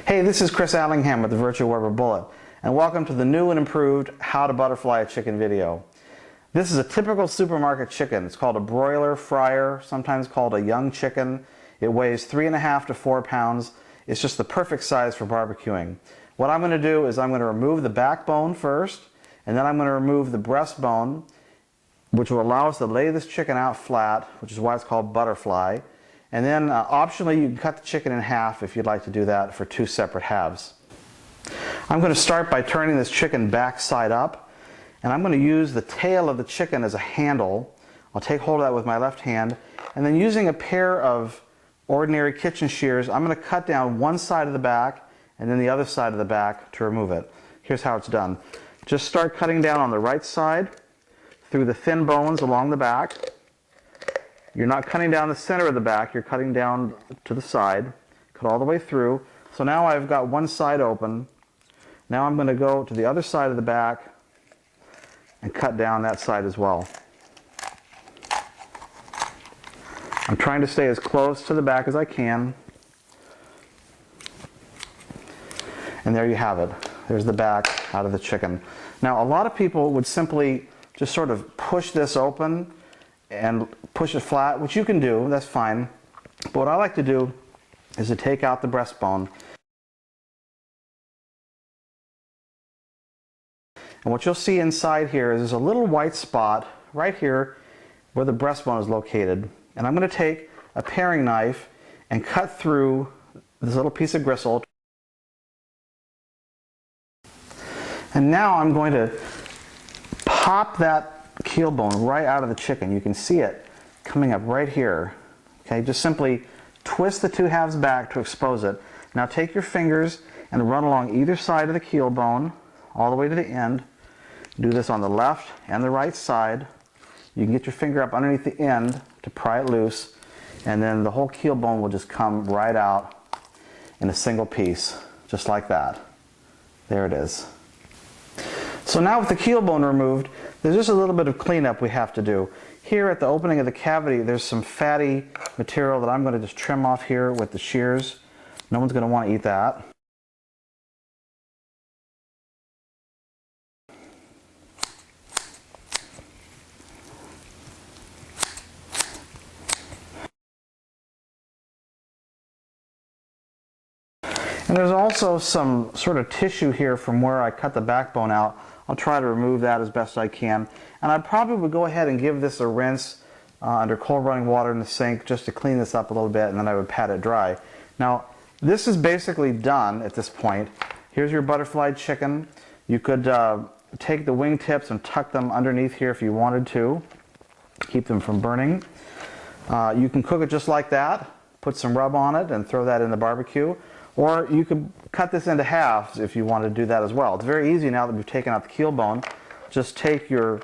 Hey, this is Chris Allingham with the Virtual Weber Bullet, and welcome to the new and improved How to Butterfly a Chicken video. This is a typical supermarket chicken. It's called a broiler fryer, sometimes called a young chicken. It weighs 3.5 to 4 pounds. It's just the perfect size for barbecuing. What I'm going to do is I'm going to remove the backbone first, and then I'm going to remove the breastbone, which will allow us to lay this chicken out flat, which is why it's called butterfly. And then optionally you can cut the chicken in half if you'd like to do that for 2 separate halves. I'm going to start by turning this chicken back side up, and I'm going to use the tail of the chicken as a handle. I'll take hold of that with my left hand, and then using a pair of ordinary kitchen shears, I'm going to cut down one side of the back and then the other side of the back to remove it. Here's how it's done. Just start cutting down on the right side through the thin bones along the back. You're not cutting down the center of the back, you're cutting down to the side. Cut all the way through. So now I've got one side open. Now I'm going to go to the other side of the back and cut down that side as well. I'm trying to stay as close to the back as I can. And there you have it. There's the back out of the chicken. Now a lot of people would simply just sort of push this open and push it flat, which you can do, that's fine. But what I like to do is to take out the breastbone. And what you'll see inside here is there's a little white spot right here where the breastbone is located. And I'm going to take a paring knife and cut through this little piece of gristle. And now I'm going to pop that keel bone right out of the chicken. You can see it coming up right here. Okay, just simply twist the 2 halves back to expose it. Now take your fingers and run along either side of the keel bone all the way to the end. Do this on the left and the right side. You can get your finger up underneath the end to pry it loose, and then the whole keel bone will just come right out in a single piece, just like that. There it is. So now with the keel bone removed, there's just a little bit of cleanup we have to do. Here at the opening of the cavity, there's some fatty material that I'm going to just trim off here with the shears. No one's going to want to eat that. And there's also some sort of tissue here from where I cut the backbone out. I'll try to remove that as best I can. And I probably would go ahead and give this a rinse under cold running water in the sink just to clean this up a little bit, and then I would pat it dry. Now, this is basically done at this point. Here's your butterfly chicken. You could take the wing tips and tuck them underneath here if you wanted to keep them from burning. You can cook it just like that, put some rub on it and throw that in the barbecue. Or you could cut this into halves if you want to do that as well. It's very easy now that we've taken out the keel bone. Just take your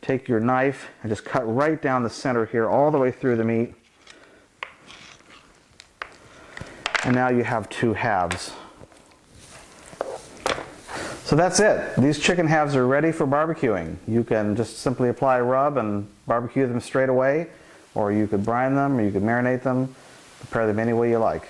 knife and just cut right down the center here all the way through the meat. And now you have 2 halves. So that's it. These chicken halves are ready for barbecuing. You can just simply apply a rub and barbecue them straight away, or you could brine them, or you could marinate them, prepare them any way you like.